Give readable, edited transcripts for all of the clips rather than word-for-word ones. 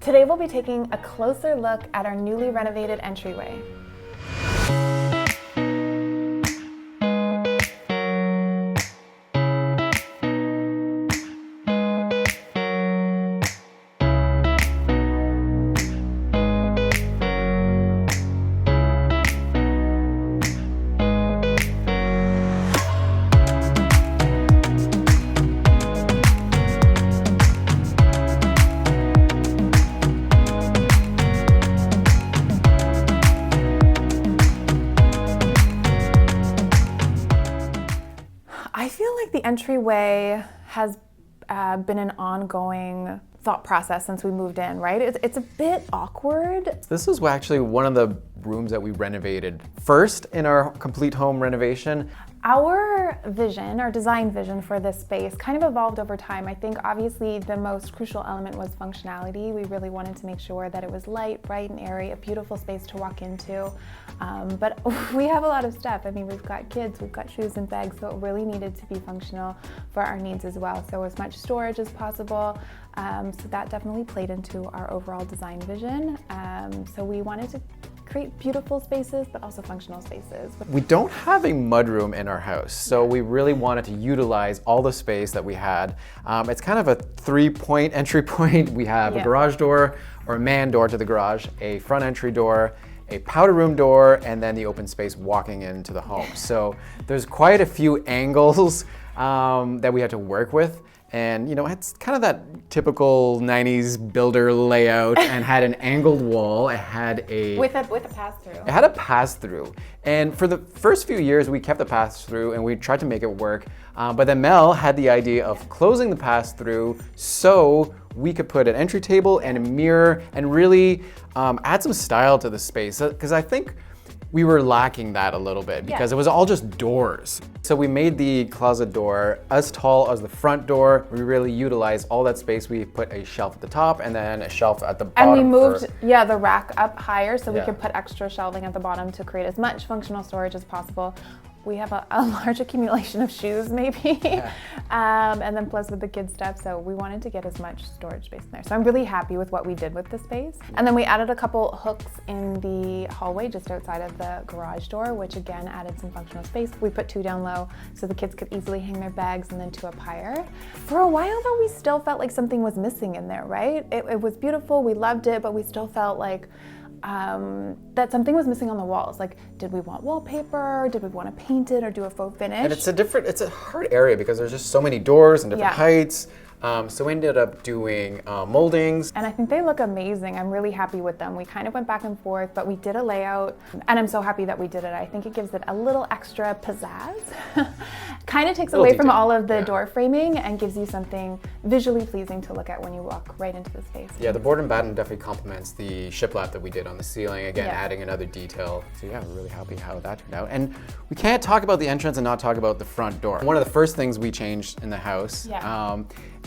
Today we'll be taking a closer look at our newly renovated entryway. I feel like the entryway has been an ongoing thought process since we moved in, right? It's a bit awkward. This is actually one of the rooms that we renovated first in our complete home renovation. Our vision, our design vision for this space kind of evolved over time. I think obviously the most crucial element was functionality. We really wanted to make sure that it was light, bright, and airy, a beautiful space to walk into. But we have a lot of stuff. I mean, we've got kids, we've got shoes and bags, so it really needed to be functional for our needs as well. So as much storage as possible. So that definitely played into our overall design vision. So we wanted to create beautiful spaces, but also functional spaces. We don't have a mudroom in our house, so we really wanted to utilize all the space that we had. It's kind of a three-point entry point. We have a garage door or a man door to the garage, a front entry door, a powder room door, and then the open space walking into the home. So there's quite a few angles that we had to work with. And you know, it's kind of that typical 90s builder layout and had an angled wall. It had a with a pass-through. It had a pass-through. And for the first few years, we kept the pass-through and we tried to make it work. But then Mel had the idea of closing the pass-through so we could put an entry table and a mirror and really add some style to the space. Because I think we were lacking that a little bit because it was all just doors. So we made the closet door as tall as the front door. We really utilized all that space. We put a shelf at the top and then a shelf at the bottom. And we moved, the rack up higher so we could put extra shelving at the bottom to create as much functional storage as possible. We have a large accumulation of shoes maybe, and then plus with the kids stuff, so we wanted to get as much storage space in there. So I'm really happy with what we did with the space. And then we added a couple hooks in the hallway just outside of the garage door, which again added some functional space. We put 2 down low so the kids could easily hang their bags, and then 2 up higher. For a while though, we still felt like something was missing in there, right? It was beautiful, we loved it, but we still felt like that something was missing on the walls. Like, did we want wallpaper? Did we want to paint it or do a faux finish? And it's a hard area because there's just so many doors and different heights. So we ended up doing moldings. And I think they look amazing. I'm really happy with them. We kind of went back and forth, but we did a layout, and I'm so happy that we did it. I think it gives it a little extra pizzazz. Kind of takes away from all of the door framing and gives you something visually pleasing to look at when you walk right into the space. Yeah, the board and batten definitely complements the shiplap that we did on the ceiling. Again, adding another detail. So yeah, we're really happy how that turned out. And we can't talk about the entrance and not talk about the front door. One of the first things we changed in the house.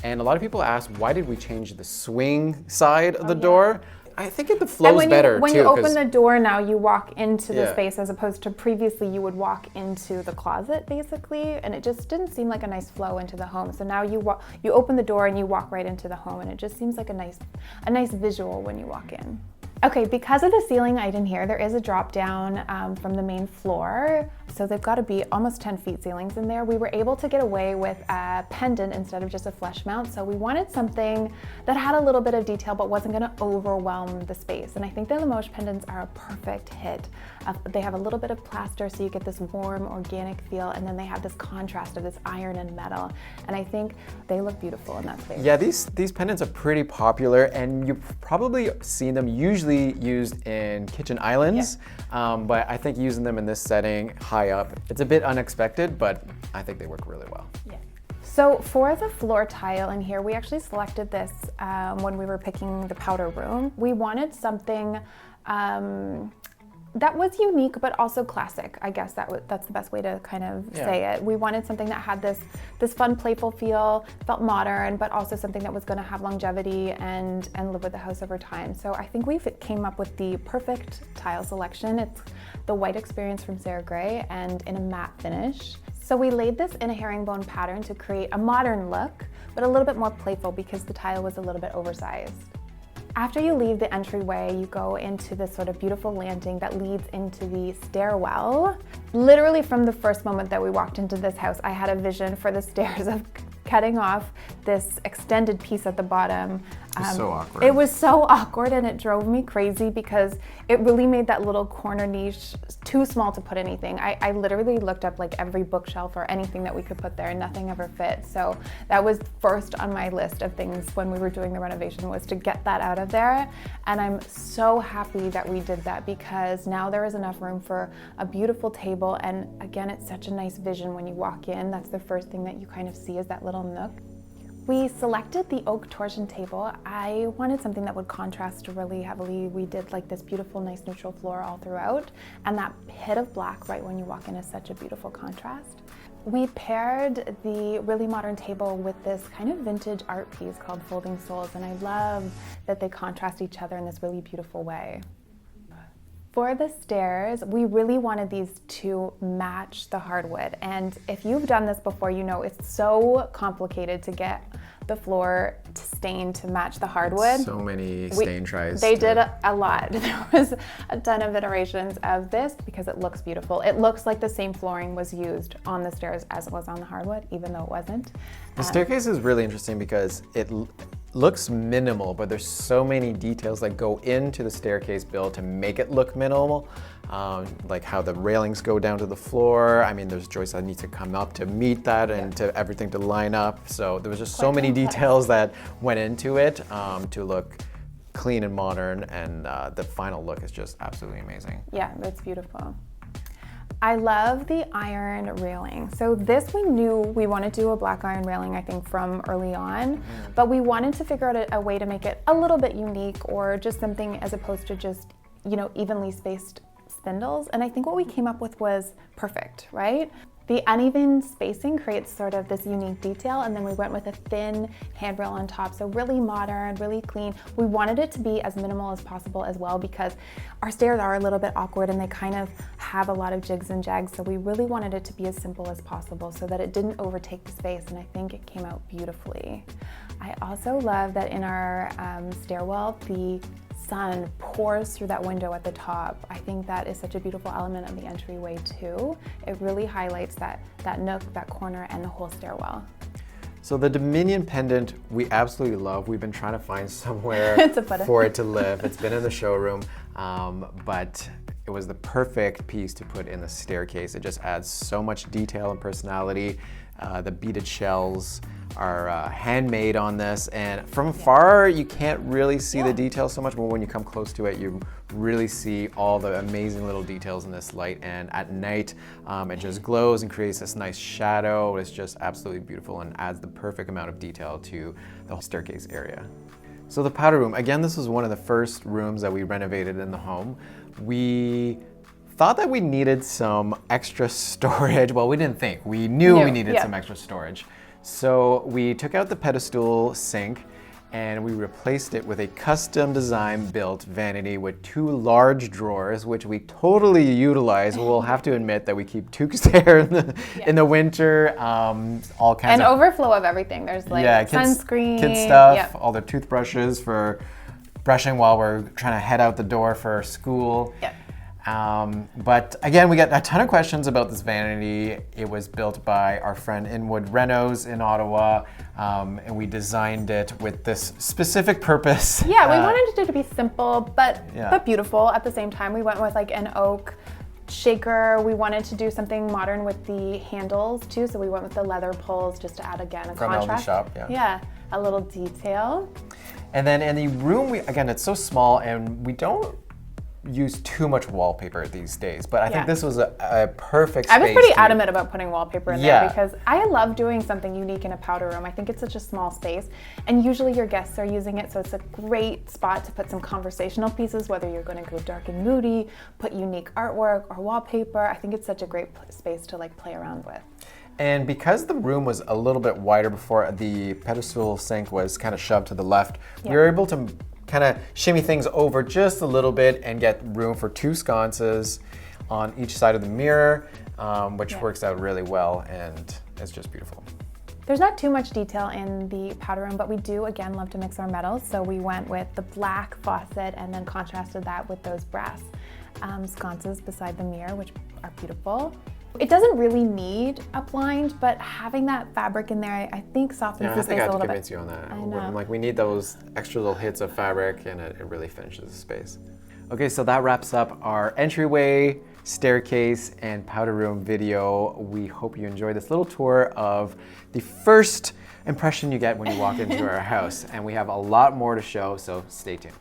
And a lot of people ask, why did we change the swing side of the door? I think it flows better when too. When you open the door now, you walk into the space as opposed to previously you would walk into the closet basically, and it just didn't seem like a nice flow into the home. So now you open the door and you walk right into the home, and it just seems like a nice visual when you walk in. Okay, because of the ceiling height in here, there is a drop down from the main floor. So they've got to be almost 10 feet ceilings in there. We were able to get away with a pendant instead of just a flush mount. So we wanted something that had a little bit of detail but wasn't going to overwhelm the space. And I think the Limoges pendants are a perfect hit. They have a little bit of plaster so you get this warm organic feel, and then they have this contrast of this iron and metal. And I think they look beautiful in that space. Yeah, these pendants are pretty popular, and you've probably seen them usually used in kitchen islands. But I think using them in this setting high up, it's a bit unexpected, but I think they work really well. So for the floor tile in here, we actually selected this when we were picking the powder room. We wanted something that was unique but also classic. I guess that's the best way to kind of say it. We wanted something that had this fun, playful feel, felt modern, but also something that was going to have longevity and live with the house over time. So I think we came up with the perfect tile selection. It's the white experience from Sarah Gray and in a matte finish. So we laid this in a herringbone pattern to create a modern look, but a little bit more playful because the tile was a little bit oversized. After you leave the entryway, you go into this sort of beautiful landing that leads into the stairwell. Literally from the first moment that we walked into this house, I had a vision for the stairs of cutting off this extended piece at the bottom. It was so awkward. It was so awkward, and it drove me crazy because it really made that little corner niche too small to put anything. I literally looked up like every bookshelf or anything that we could put there, and nothing ever fit. So that was first on my list of things when we were doing the renovation, was to get that out of there. And I'm so happy that we did that, because now there is enough room for a beautiful table. And again, it's such a nice vision when you walk in. That's the first thing that you kind of see, is that little nook. We selected the oak torsion table. I wanted something that would contrast really heavily. We did like this beautiful, nice neutral floor all throughout, and that hit of black right when you walk in is such a beautiful contrast. We paired the really modern table with this kind of vintage art piece called Folding Souls, and I love that they contrast each other in this really beautiful way. For the stairs, we really wanted these to match the hardwood. And if you've done this before, you know it's so complicated to get the floor to stain to match the hardwood. So many stain tries. They did a lot. There was a ton of iterations of this because it looks beautiful. It looks like the same flooring was used on the stairs as it was on the hardwood, even though it wasn't. The staircase is really interesting because it looks minimal, but there's so many details that go into the staircase build to make it look minimal. Like how the railings go down to the floor. I mean, there's joists that need to come up to meet that and to everything to line up. So there was just so many details that went into it to look clean and modern, and the final look is just absolutely amazing. Yeah, it's beautiful. I love the iron railing. So this, we knew we wanted to do a black iron railing, I think, from early on, but we wanted to figure out a way to make it a little bit unique, or just something as opposed to just, you know, evenly spaced spindles. And I think what we came up with was perfect, right? The uneven spacing creates sort of this unique detail, and then we went with a thin handrail on top, so really modern, really clean. We wanted it to be as minimal as possible as well, because our stairs are a little bit awkward and they kind of have a lot of jigs and jags, so we really wanted it to be as simple as possible so that it didn't overtake the space, and I think it came out beautifully. I also love that in our stairwell, the sun pours through that window at the top. I think that is such a beautiful element of the entryway too. It really highlights that nook, that corner, and the whole stairwell. So the Dominion pendant we absolutely love. We've been trying to find somewhere for it to live. It's been in the showroom, but it was the perfect piece to put in the staircase. It just adds so much detail and personality. The beaded shells are handmade on this, and from afar you can't really see the details so much, but when you come close to it you really see all the amazing little details in this light, and at night it just glows and creates this nice shadow. It's just absolutely beautiful and adds the perfect amount of detail to the whole staircase area. So the powder room, again, this was one of the first rooms that we renovated in the home. We thought that we needed some extra storage. Well, we didn't think. We knew we needed some extra storage. So we took out the pedestal sink and we replaced it with a custom design built vanity with 2 large drawers, which we totally utilize. We'll have to admit that we keep toques there in the winter, all kinds of overflow of everything. There's like sunscreen, kid stuff, all the toothbrushes for brushing while we're trying to head out the door for school. But again, we got a ton of questions about this vanity. It was built by our friend Inwood Renos in Ottawa, and we designed it with this specific purpose. Yeah, we wanted it to be simple, but beautiful at the same time. We went with like an oak shaker. We wanted to do something modern with the handles too, so we went with the leather pulls just to add again a contrast. Shop, yeah, a little detail. And then in the room, again, it's so small and we don't use too much wallpaper these days, but I think this was a perfect space. I was pretty adamant about putting wallpaper in there because I love doing something unique in a powder room. I think it's such a small space, and usually your guests are using it, so it's a great spot to put some conversational pieces, whether you're going to go dark and moody, put unique artwork or wallpaper. I think it's such a great space to like play around with. And because the room was a little bit wider before, the pedestal sink was kind of shoved to the left, we were able to kind of shimmy things over just a little bit and get room for 2 sconces on each side of the mirror, which works out really well, and it's just beautiful. There's not too much detail in the powder room, but we do, again, love to mix our metals. So we went with the black faucet and then contrasted that with those brass sconces beside the mirror, which are beautiful. It doesn't really need a blind, but having that fabric in there, I think softens the space a little bit. I think I have to convince you on that. I know. I'm like, we need those extra little hits of fabric, and it really finishes the space. Okay, so that wraps up our entryway, staircase, and powder room video. We hope you enjoyed this little tour of the first impression you get when you walk into our house. And we have a lot more to show, so stay tuned.